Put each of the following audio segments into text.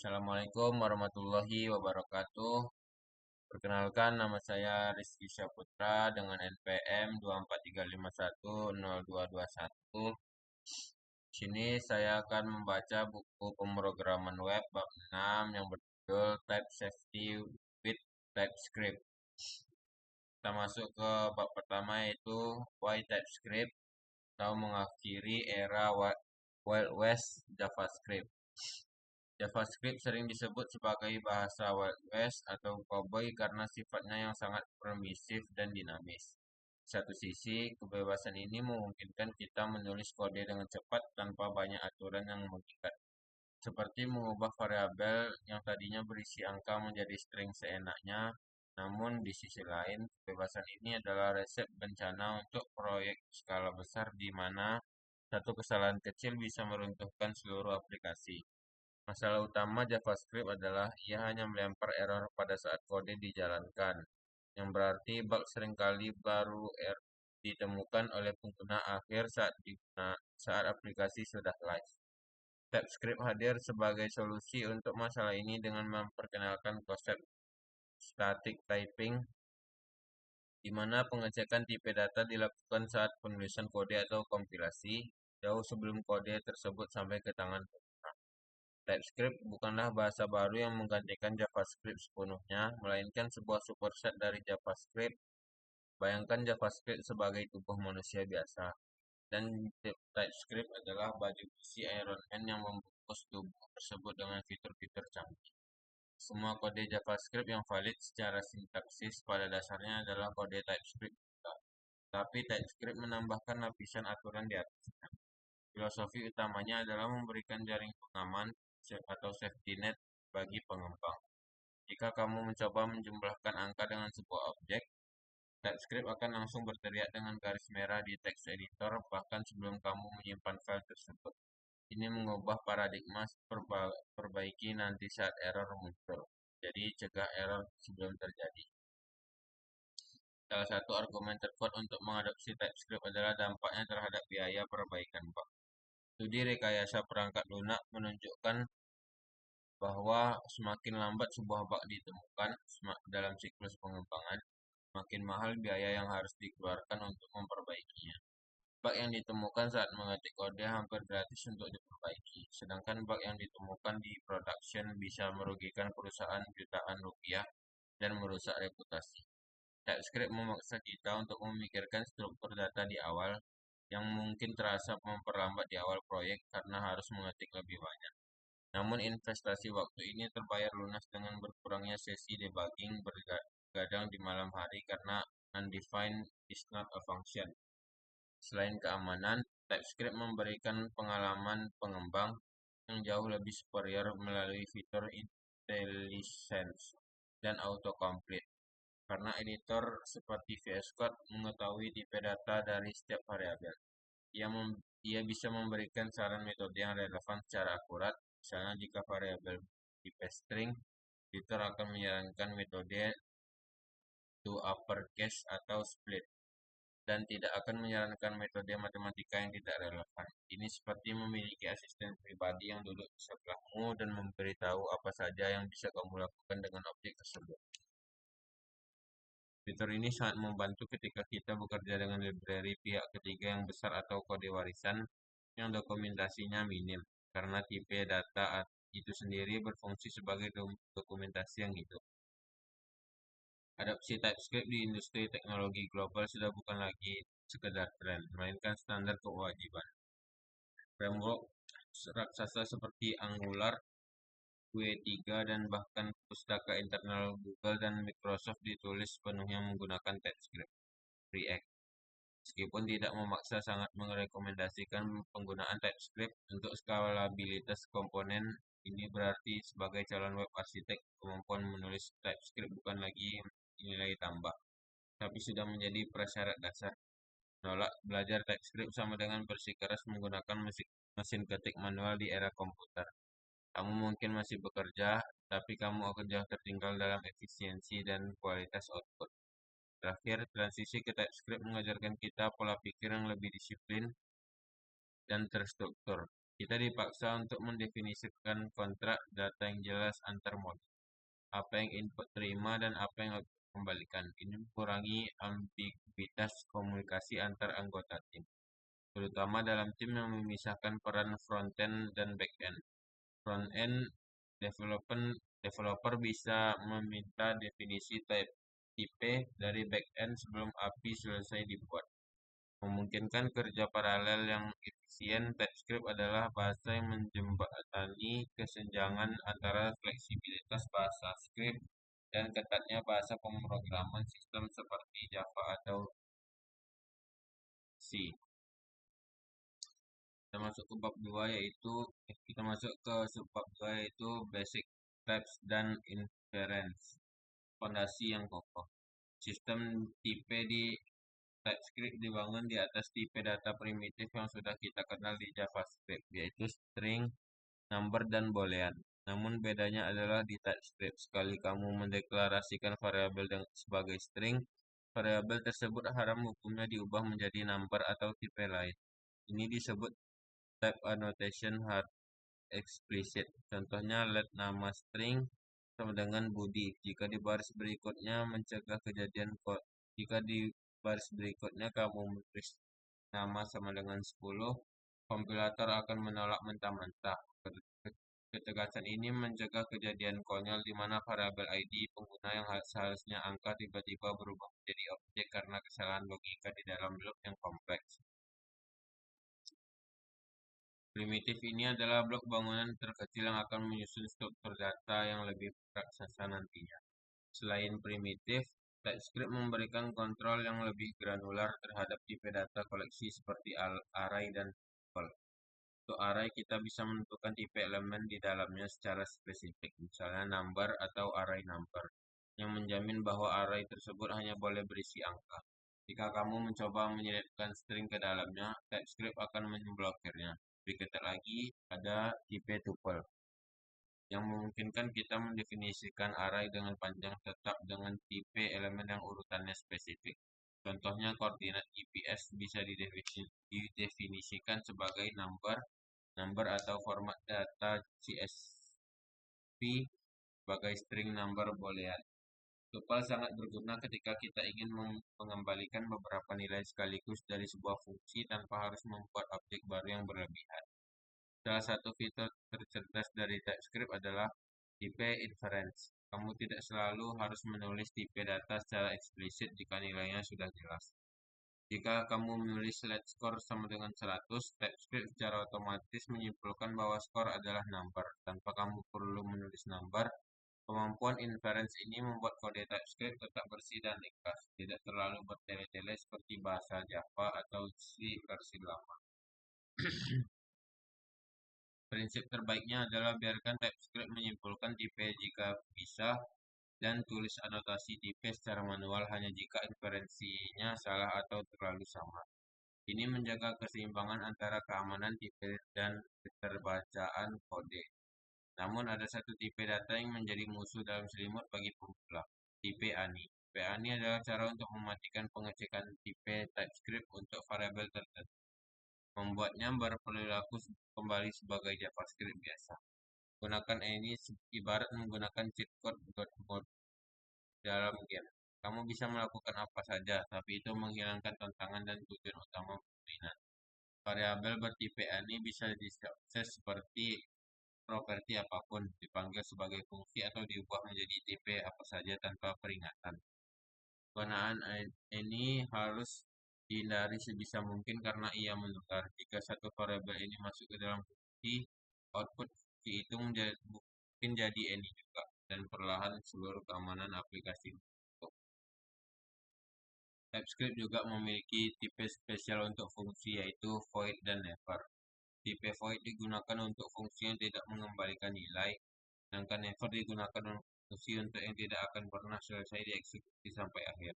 Assalamualaikum warahmatullahi wabarakatuh. Perkenalkan, nama saya Rizky Syaputra dengan NPM 243510221. Sini saya akan membaca buku pemrograman web bab 6 yang berjudul Type Safety with TypeScript. Kita masuk ke bab pertama, yaitu Why TypeScript, atau mengakhiri era Wild West JavaScript. JavaScript sering disebut sebagai bahasa Wild West atau cowboy karena sifatnya yang sangat permisif dan dinamis. Di satu sisi, kebebasan ini memungkinkan kita menulis kode dengan cepat tanpa banyak aturan yang mengikat, seperti mengubah variabel yang tadinya berisi angka menjadi string seenaknya. Namun, di sisi lain, kebebasan ini adalah resep bencana untuk proyek skala besar di mana satu kesalahan kecil bisa meruntuhkan seluruh aplikasi. Masalah utama JavaScript adalah ia hanya melempar error pada saat kode dijalankan, yang berarti bug seringkali baru ditemukan oleh pengguna akhir saat aplikasi sudah live. TypeScript hadir sebagai solusi untuk masalah ini dengan memperkenalkan konsep static typing, di mana pengecekan tipe data dilakukan saat penulisan kode atau kompilasi, jauh sebelum kode tersebut sampai ke tangan pengguna. TypeScript bukanlah bahasa baru yang menggantikan JavaScript sepenuhnya, melainkan sebuah superset dari JavaScript. Bayangkan JavaScript sebagai tubuh manusia biasa, dan TypeScript adalah baju besi Iron Man yang membungkus tubuh tersebut dengan fitur-fitur canggih. Semua kode JavaScript yang valid secara sintaksis pada dasarnya adalah kode TypeScript juga. Tapi TypeScript menambahkan lapisan aturan di atasnya. Filosofi utamanya adalah memberikan jaring pengaman atau safety net bagi pengembang. Jika kamu mencoba menjumlahkan angka dengan sebuah objek, TypeScript akan langsung berteriak dengan garis merah di text editor bahkan sebelum kamu menyimpan file tersebut. Ini mengubah paradigma perbaiki nanti saat error muncul. Jadi cegah error sebelum terjadi. Salah satu argumen terkuat untuk mengadopsi TypeScript adalah dampaknya terhadap biaya perbaikan bug. Studi rekayasa perangkat lunak menunjukkan bahwa semakin lambat sebuah bug ditemukan dalam siklus pengembangan, makin mahal biaya yang harus dikeluarkan untuk memperbaikinya. Bug yang ditemukan saat mengetik kode hampir gratis untuk diperbaiki, sedangkan bug yang ditemukan di production bisa merugikan perusahaan jutaan rupiah dan merusak reputasi. TypeScript memaksa kita untuk memikirkan struktur data di awal, yang mungkin terasa memperlambat di awal proyek karena harus mengetik lebih banyak. Namun investasi waktu ini terbayar lunas dengan berkurangnya sesi debugging bergadang di malam hari karena undefined is not a function. Selain keamanan, TypeScript memberikan pengalaman pengembang yang jauh lebih superior melalui fitur IntelliSense dan autocomplete. Karena editor seperti VS Code mengetahui tipe data dari setiap variabel. Ia bisa memberikan saran metode yang relevan secara akurat. Misalnya jika variabel tipe string, editor akan menyarankan metode to uppercase atau split, dan tidak akan menyarankan metode matematika yang tidak relevan. Ini seperti memiliki asisten pribadi yang duduk di sebelahmu dan memberitahu apa saja yang bisa kamu lakukan dengan objek tersebut. Fitur ini sangat membantu ketika kita bekerja dengan library pihak ketiga yang besar atau kode warisan yang dokumentasinya minim, karena tipe data itu sendiri berfungsi sebagai dokumentasi yang hidup. Adopsi TypeScript di industri teknologi global sudah bukan lagi sekedar tren, melainkan standar kewajiban. Framework raksasa seperti Angular, Vue 3, dan bahkan pustaka internal Google dan Microsoft ditulis sepenuhnya menggunakan TypeScript. React, meskipun tidak memaksa, sangat merekomendasikan penggunaan TypeScript untuk skalabilitas komponen. Ini berarti sebagai calon web arsitek, kemampuan menulis TypeScript bukan lagi nilai tambah, tapi sudah menjadi prasyarat dasar. Menolak belajar TypeScript sama dengan bersikeras menggunakan mesin ketik manual di era komputer. Kamu mungkin masih bekerja, tapi kamu akan jauh tertinggal dalam efisiensi dan kualitas output. Terakhir, transisi ke TypeScript mengajarkan kita pola pikir yang lebih disiplin dan terstruktur. Kita dipaksa untuk mendefinisikan kontrak data yang jelas antar modul. Apa yang input terima dan apa yang output kembalikan. Ini mengurangi ambiguitas komunikasi antar anggota tim, terutama dalam tim yang memisahkan peran front-end dan back-end. Front-end developer bisa meminta definisi tipe dari back-end sebelum API selesai dibuat. Memungkinkan kerja paralel yang efisien, TypeScript adalah bahasa yang menjembatani kesenjangan antara fleksibilitas bahasa script dan ketatnya bahasa pemrograman sistem seperti Java atau C. Kita masuk ke subbab 2 yaitu basic types dan inference. Fondasi yang kokoh. Sistem tipe di TypeScript dibangun di atas tipe data primitif yang sudah kita kenal di JavaScript, yaitu string, number, dan boolean. Namun bedanya adalah di TypeScript, sekali kamu mendeklarasikan variabel sebagai string, variabel tersebut haram hukumnya diubah menjadi number atau tipe lain. Ini disebut type annotation hard explicit. Contohnya let nama string sama dengan Budi. Jika di baris berikutnya kamu menulis nama sama dengan 10, kompilator akan menolak mentah-mentah. Ketegasan ini mencegah kejadian konyol di mana variabel ID pengguna yang seharusnya angka tiba-tiba berubah menjadi objek karena kesalahan logika di dalam loop yang kompleks. Primitif ini adalah blok bangunan terkecil yang akan menyusun struktur data yang lebih raksasa nantinya. Selain primitif, TypeScript memberikan kontrol yang lebih granular terhadap tipe data koleksi seperti array dan tuple. Untuk array, kita bisa menentukan tipe elemen di dalamnya secara spesifik, misalnya number atau array number, yang menjamin bahwa array tersebut hanya boleh berisi angka. Jika kamu mencoba menyelipkan string ke dalamnya, TypeScript akan memblokirnya. Lebih ketat lagi, ada tipe tuple yang memungkinkan kita mendefinisikan array dengan panjang tetap dengan tipe elemen yang urutannya spesifik. Contohnya, koordinat GPS bisa didefinisikan sebagai number atau format data CSV sebagai string number boolean. Tuple sangat berguna ketika kita ingin mengembalikan beberapa nilai sekaligus dari sebuah fungsi tanpa harus membuat objek baru yang berlebihan. Salah satu fitur tercerdas dari TypeScript adalah tipe inference. Kamu tidak selalu harus menulis tipe data secara eksplisit jika nilainya sudah jelas. Jika kamu menulis let score sama dengan 100, TypeScript secara otomatis menyimpulkan bahwa skor adalah number. Tanpa kamu perlu menulis number, kemampuan inference ini membuat kode TypeScript tetap bersih dan ringkas, tidak terlalu bertele-tele seperti bahasa Java atau C versi lama. Prinsip terbaiknya adalah biarkan TypeScript menyimpulkan tipe jika bisa, dan tulis anotasi tipe secara manual hanya jika inferensinya salah atau terlalu samar. Ini menjaga keseimbangan antara keamanan tipe dan keterbacaan kode. Namun ada satu tipe data yang menjadi musuh dalam selimut bagi pemula, tipe ANI. Tipe ANI adalah cara untuk mematikan pengecekan tipe TypeScript untuk variabel tertentu, membuatnya berperilaku kembali sebagai JavaScript biasa. Gunakan ini ibarat menggunakan cheat code God mode dalam game. Kamu bisa melakukan apa saja, tapi itu menghilangkan tantangan dan tujuan utama permainan. Variabel bertipe ANI bisa diakses seperti properti apapun, dipanggil sebagai fungsi atau diubah menjadi tipe apa saja tanpa peringatan. Penggunaan ini harus dihindari sebisa mungkin karena ia menular. Jika satu variabel ini masuk ke dalam fungsi, output fungsi itu mungkin jadi any juga, dan perlahan seluruh keamanan aplikasi. TypeScript juga memiliki tipe spesial untuk fungsi, yaitu void dan never. Tipe void digunakan untuk fungsi yang tidak mengembalikan nilai, sedangkan never digunakan untuk fungsi yang tidak akan pernah selesai dieksekusi sampai akhir.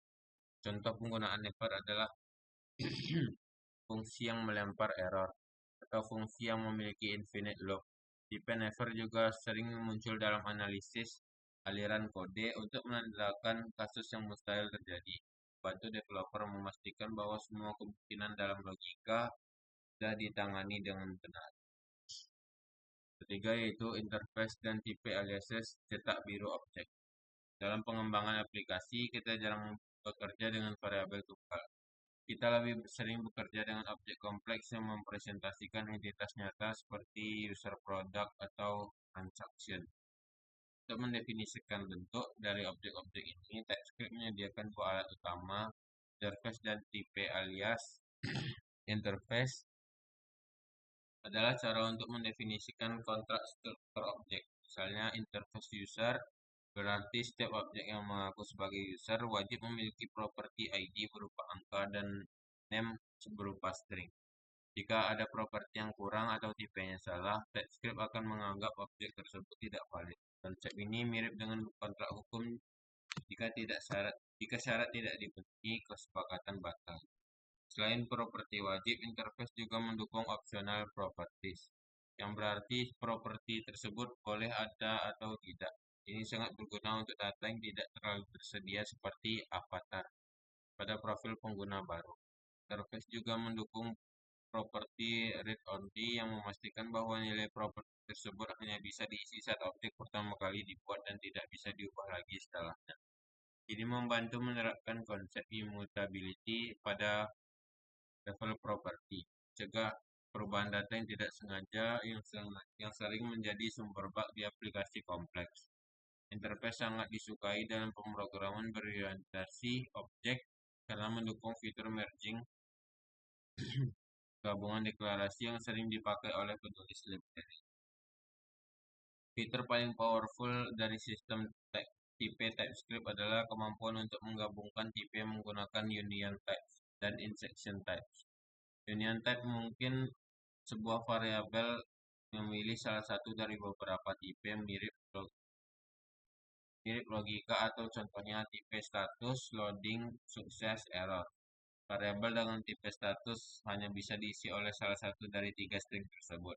Contoh penggunaan never adalah fungsi yang melempar error, atau fungsi yang memiliki infinite loop. Tipe never juga sering muncul dalam analisis aliran kode untuk menandakan kasus yang mustahil terjadi. Bantu developer memastikan bahwa semua kemungkinan dalam logika sudah ditangani dengan benar. Ketiga yaitu interface dan tipe aliases cetak biru objek. Dalam pengembangan aplikasi, kita jarang bekerja dengan variabel tunggal. Kita lebih sering bekerja dengan objek kompleks yang mempresentasikan entitas nyata seperti user product atau transaction. Untuk mendefinisikan bentuk dari objek-objek ini, TypeScript menyediakan dua alat utama, interface dan tipe alias. Interface adalah cara untuk mendefinisikan kontrak struktur objek. Misalnya interface user, berarti setiap objek yang mengaku sebagai user wajib memiliki properti ID berupa angka dan name berupa string. Jika ada properti yang kurang atau tipenya salah, TypeScript akan menganggap objek tersebut tidak valid. Konsep ini mirip dengan kontrak hukum jika syarat tidak dipenuhi, kesepakatan batal. Selain properti wajib, interface juga mendukung optional properties, yang berarti properti tersebut boleh ada atau tidak. Ini sangat berguna untuk data yang tidak terlalu tersedia seperti avatar pada profil pengguna baru. Interface juga mendukung properti read only yang memastikan bahwa nilai properti tersebut hanya bisa diisi saat objek pertama kali dibuat dan tidak bisa diubah lagi setelahnya. Ini membantu menerapkan konsep immutability pada level properti, cegah perubahan data yang tidak sengaja yang sering menjadi sumber bug di aplikasi kompleks. Interface sangat disukai dalam pemrograman berorientasi objek karena mendukung fitur merging gabungan deklarasi yang sering dipakai oleh penulis library. Fitur paling powerful dari sistem tipe TypeScript adalah kemampuan untuk menggabungkan tipe menggunakan union types dan injection types. Union type mungkin sebuah variabel memilih salah satu dari beberapa tipe mirip logika atau contohnya tipe status, loading, sukses, error. Variabel dengan tipe status hanya bisa diisi oleh salah satu dari tiga string tersebut.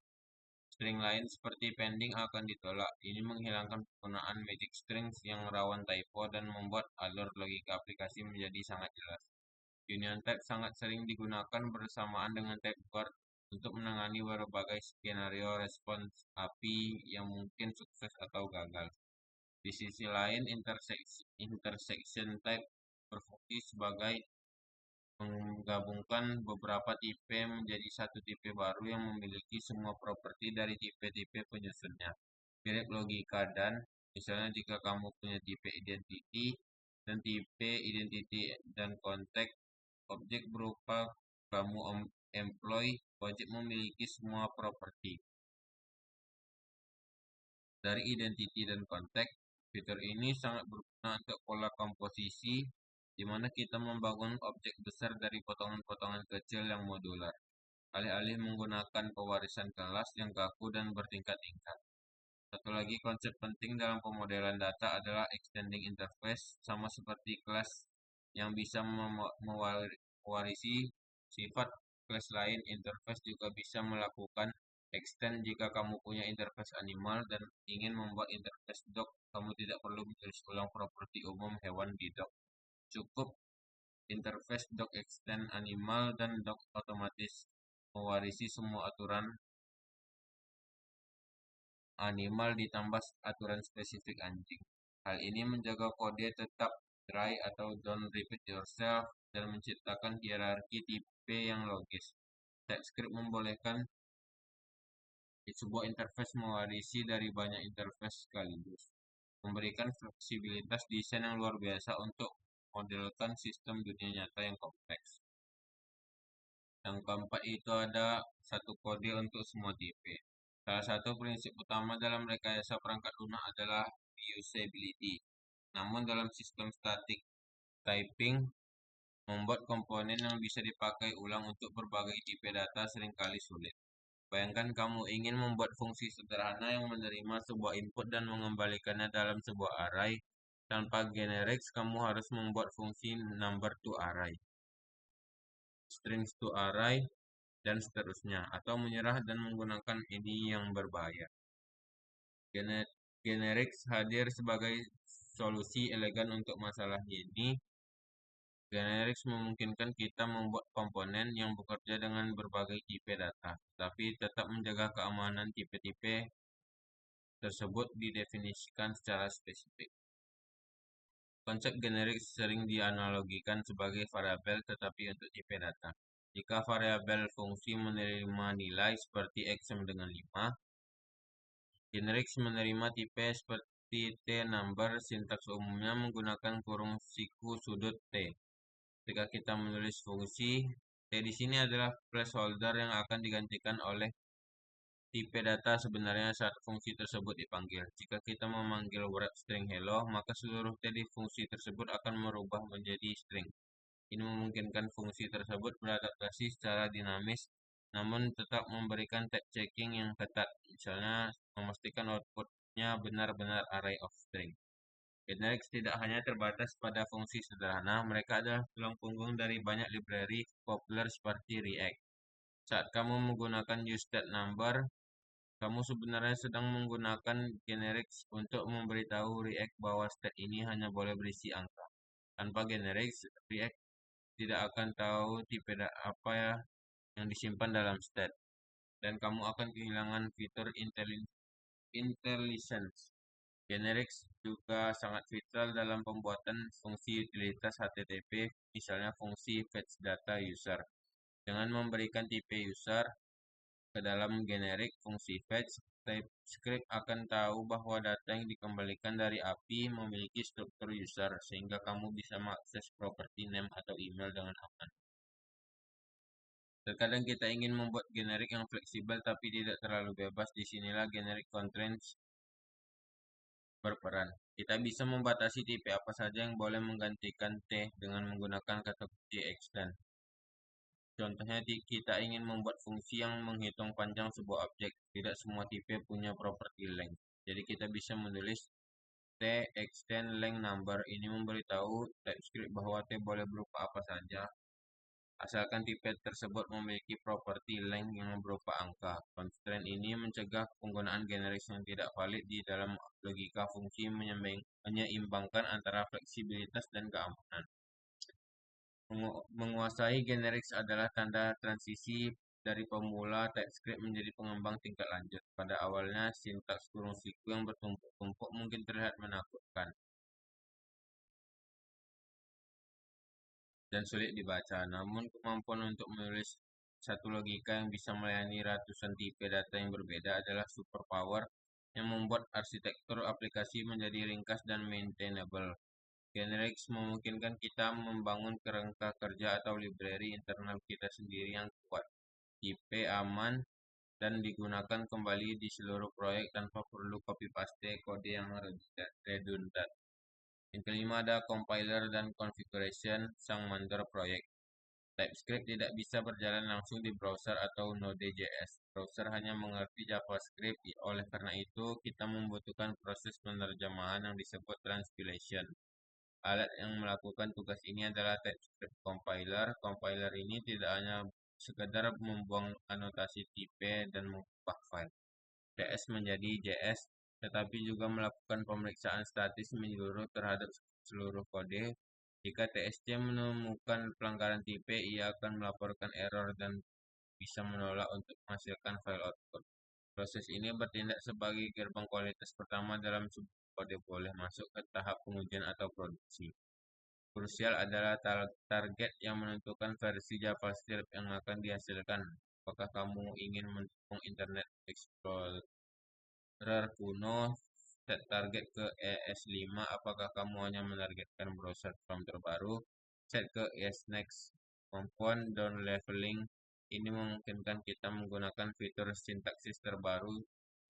String lain seperti pending akan ditolak. Ini menghilangkan penggunaan magic strings yang rawan typo dan membuat alur logika aplikasi menjadi sangat jelas. Union type sangat sering digunakan bersamaan dengan type guard untuk menangani berbagai skenario respons API yang mungkin sukses atau gagal. Di sisi lain, intersection type berfungsi sebagai menggabungkan beberapa tipe menjadi satu tipe baru yang memiliki semua properti dari tipe-tipe penyusunnya. Mirip logika dan, misalnya jika kamu punya tipe identity dan tipe identity dan konteks, objek berupa kamu employee wajib memiliki semua properti. Dari identity dan konteks, fitur ini sangat berguna untuk pola komposisi, di mana kita membangun objek besar dari potongan-potongan kecil yang modular, alih-alih menggunakan pewarisan kelas yang kaku dan bertingkat-tingkat. Satu lagi konsep penting dalam pemodelan data adalah extending interface, sama seperti kelas yang bisa mewarisi sifat kelas lain. Interface juga bisa melakukan extend jika kamu punya interface animal dan ingin membuat interface doc, kamu tidak perlu menulis ulang properti umum hewan di doc. Cukup interface doc extend animal dan doc otomatis mewarisi semua aturan animal ditambah aturan spesifik anjing. Hal ini menjaga kode tetap dry atau don't repeat yourself dan menciptakan hierarki tipe yang logis. TypeScript membolehkan sebuah interface mewarisi dari banyak interface sekaligus, memberikan fleksibilitas desain yang luar biasa untuk modelkan sistem dunia nyata yang kompleks. Yang keempat itu ada satu kode untuk semua tipe. Salah satu prinsip utama dalam rekayasa perangkat lunak adalah reusability. Namun dalam sistem static typing, membuat komponen yang bisa dipakai ulang untuk berbagai tipe data seringkali sulit. Bayangkan kamu ingin membuat fungsi sederhana yang menerima sebuah input dan mengembalikannya dalam sebuah array. Tanpa generics, kamu harus membuat fungsi number to array, strings to array, dan seterusnya, atau menyerah dan menggunakan ini yang berbahaya. Generics hadir sebagai solusi elegan untuk masalah ini. Generics memungkinkan kita membuat komponen yang bekerja dengan berbagai tipe data, tapi tetap menjaga keamanan tipe-tipe tersebut didefinisikan secara spesifik. Konsep generik sering dianalogikan sebagai variabel tetapi untuk tipe data. Jika variabel fungsi menerima nilai seperti X sama dengan 5, generik menerima tipe seperti T-number. Sintaks umumnya menggunakan kurung siku sudut T. Ketika kita menulis fungsi, T di sini adalah placeholder yang akan digantikan oleh tipe data sebenarnya saat fungsi tersebut dipanggil. Jika kita memanggil wrap string hello, maka seluruh T di fungsi tersebut akan merubah menjadi string. Ini memungkinkan fungsi tersebut beradaptasi secara dinamis, namun tetap memberikan tag checking yang ketat, misalnya memastikan outputnya benar-benar array of string. Generics tidak hanya terbatas pada fungsi sederhana, mereka adalah tulang punggung dari banyak library populer seperti React. Saat kamu menggunakan useThatNumber, kamu sebenarnya sedang menggunakan generics untuk memberitahu React bahwa state ini hanya boleh berisi angka. Tanpa generics, React tidak akan tahu tipe apa ya yang disimpan dalam state, dan kamu akan kehilangan fitur IntelliSense. Generics juga sangat vital dalam pembuatan fungsi utilitas HTTP, misalnya fungsi fetchDataUser. Dengan memberikan tipe user ke dalam generik fungsi fetch, TypeScript akan tahu bahwa data yang dikembalikan dari API memiliki struktur user, sehingga kamu bisa mengakses properti name atau email dengan aman. Terkadang kita ingin membuat generik yang fleksibel tapi tidak terlalu bebas. Disinilah generik constraints berperan. Kita bisa membatasi tipe apa saja yang boleh menggantikan T dengan menggunakan kata kunci extend. Contohnya, kita ingin membuat fungsi yang menghitung panjang sebuah objek. Tidak semua tipe punya properti length. Jadi kita bisa menulis T extend length number. Ini memberitahu TypeScript bahwa T boleh berupa apa saja, asalkan tipe tersebut memiliki properti length yang berupa angka. Constraint ini mencegah penggunaan generik yang tidak valid di dalam logika fungsi, menyeimbangkan antara fleksibilitas dan keamanan. Menguasai generics adalah tanda transisi dari pemula TypeScript menjadi pengembang tingkat lanjut. Pada awalnya, sintaks kurung siku yang bertumpuk-tumpuk mungkin terlihat menakutkan dan sulit dibaca. Namun, kemampuan untuk menulis satu logika yang bisa melayani ratusan tipe data yang berbeda adalah superpower yang membuat arsitektur aplikasi menjadi ringkas dan maintainable. Generics memungkinkan kita membangun kerangka kerja atau library internal kita sendiri yang kuat, tipe aman, dan digunakan kembali di seluruh proyek tanpa perlu copy-paste kode yang redundant. Yang kelima ada compiler dan configuration sang mandor proyek. TypeScript tidak bisa berjalan langsung di browser atau Node.js. Browser hanya mengerti JavaScript, oleh karena itu kita membutuhkan proses penerjemahan yang disebut transpilation. Alat yang melakukan tugas ini adalah TypeScript compiler. Compiler ini tidak hanya sekedar membuang anotasi tipe dan mengubah file TS menjadi JS, tetapi juga melakukan pemeriksaan statis menyeluruh terhadap seluruh kode. Jika TSC menemukan pelanggaran tipe, ia akan melaporkan error dan bisa menolak untuk menghasilkan file output. Proses ini bertindak sebagai gerbang kualitas pertama dalam sebuah kode boleh masuk ke tahap pengujian atau produksi. Krusial adalah target yang menentukan versi JavaScript yang akan dihasilkan. Apakah kamu ingin mendukung Internet Explorer kuno, set target ke ES5? Apakah kamu hanya menargetkan browser Chrome terbaru? Set ke ESNext. Kemampuan down leveling ini memungkinkan kita menggunakan fitur sintaksis terbaru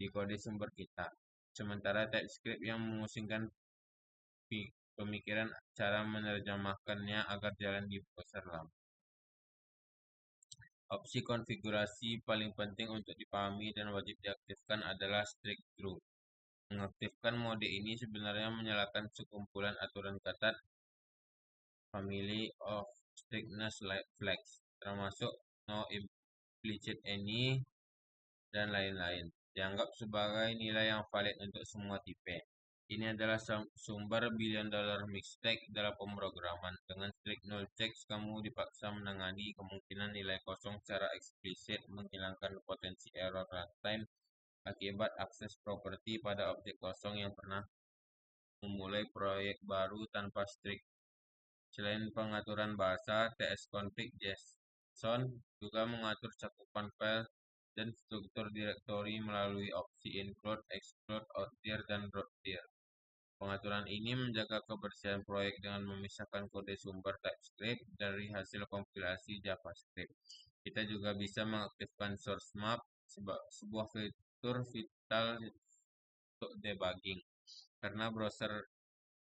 di kode sumber kita. Sementara TypeScript yang memusingkan pemikiran cara menerjemahkannya agar jalan di browser lama. Opsi konfigurasi paling penting untuk dipahami dan wajib diaktifkan adalah strict true. Mengaktifkan mode ini sebenarnya menyalakan sekumpulan aturan ketat family of strictness flags, termasuk no implicit any dan lain-lain, dianggap sebagai nilai yang valid untuk semua tipe. Ini adalah sumber billion-dollar mistake dalam pemrograman. Dengan strict null checks, kamu dipaksa menangani kemungkinan nilai kosong secara eksplisit, menghilangkan potensi error runtime, akibat akses properti pada objek kosong yang pernah memulai proyek baru tanpa strict. Selain pengaturan bahasa, tsconfig JSON juga mengatur cakupan file dan struktur direktori melalui opsi include, exclude, outlier, dan broadtier. Pengaturan ini menjaga kebersihan proyek dengan memisahkan kode sumber TypeScript dari hasil kompilasi JavaScript. Kita juga bisa mengaktifkan source map, sebuah fitur vital untuk debugging. Karena browser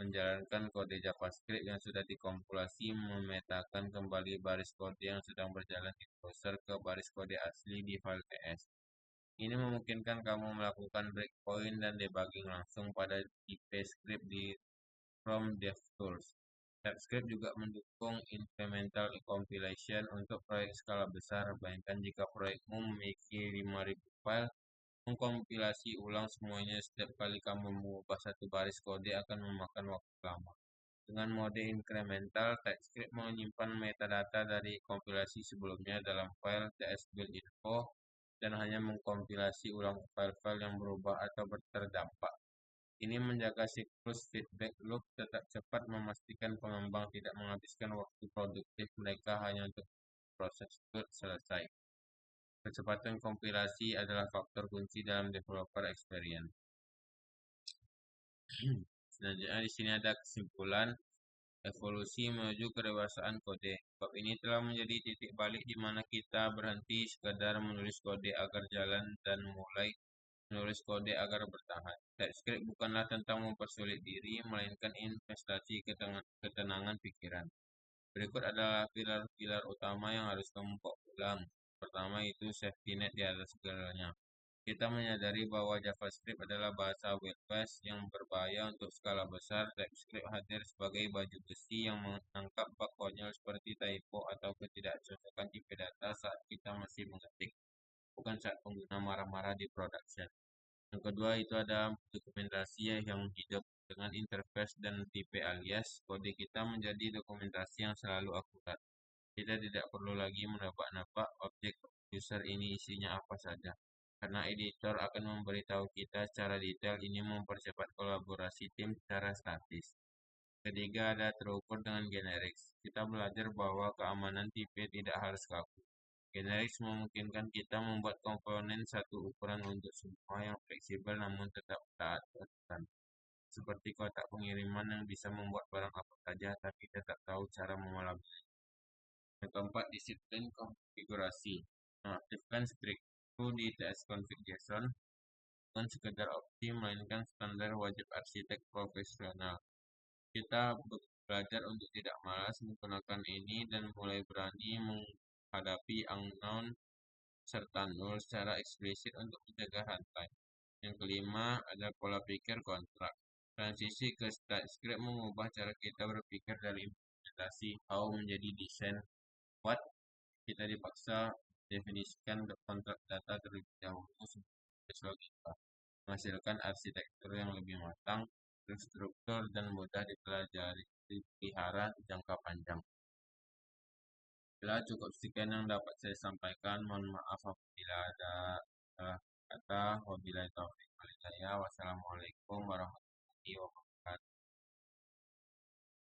menjalankan kode JavaScript yang sudah dikompilasi memetakan kembali baris kode yang sedang berjalan di browser ke baris kode asli di file TS. Ini memungkinkan kamu melakukan breakpoint dan debugging langsung pada IP script di from DevTools. TypeScript juga mendukung incremental compilation untuk proyek skala besar. Bayangkan jika proyekmu memiliki 5.000 file, mengkompilasi ulang semuanya setiap kali kamu mengubah satu baris kode akan memakan waktu lama. Dengan mode incremental, TypeScript menyimpan metadata dari kompilasi sebelumnya dalam file tsbuildinfo dan hanya mengkompilasi ulang file-file yang berubah atau terdampak. Ini menjaga siklus feedback loop tetap cepat, memastikan pengembang tidak menghabiskan waktu produktif mereka hanya untuk proses code selesai. Kecepatan kompilasi adalah faktor kunci dalam developer experience. Selanjutnya di sini ada kesimpulan evolusi menuju kedewasaan kode. Bab ini telah menjadi titik balik di mana kita berhenti sekadar menulis kode agar jalan dan mulai menulis kode agar bertahan. TypeScript bukanlah tentang mempersulit diri, melainkan investasi ketenangan pikiran. Berikut adalah pilar-pilar utama yang harus kamu bawa pulang. Pertama itu safety net di atas segalanya. Kita menyadari bahwa JavaScript adalah bahasa Wild West yang berbahaya untuk skala besar. TypeScript hadir sebagai baju besi yang menangkap bug konyol seperti typo atau ketidakcocokan tipe data saat kita masih mengetik, bukan saat pengguna marah-marah di production. Yang kedua itu ada dokumentasi yang hidup. Dengan interface dan tipe alias, kode kita menjadi dokumentasi yang selalu akurat. Kita tidak perlu lagi menebak-nebak objek user ini isinya apa saja, karena editor akan memberitahu kita secara detail. Ini mempercepat kolaborasi tim secara statis. Ketiga ada terukur dengan generics. Kita belajar bahwa keamanan tipe tidak harus kaku. Generics memungkinkan kita membuat komponen satu ukuran untuk semua yang fleksibel namun tetap taat aturan. Seperti kotak pengiriman yang bisa membuat barang apa saja tapi tetap tahu cara mengolah. Yang keempat, disiplin konfigurasi. Mengaktifkan strict rule di tsconfig JSON bukan sekedar opsi, melainkan standar wajib arsitek profesional. Kita belajar untuk tidak malas menggunakan ini dan mulai berani menghadapi unknown serta null secara eksplisit untuk menjaga runtime. Yang kelima ada pola pikir kontrak. Transisi ke TypeScript mengubah cara kita berpikir dari implementasi how menjadi desain what. Kita dipaksa definisikan kontrak data terlebih dahulu sebelum logika, menghasilkan arsitektur yang lebih matang, terstruktur, dan mudah dipelihara jangka panjang. Bila cukup sekian yang dapat saya sampaikan. Mohon maaf apabila ada salah kata. Wabillahi taufiq walhidayah. Wassalamualaikum warahmatullahi wabarakatuh.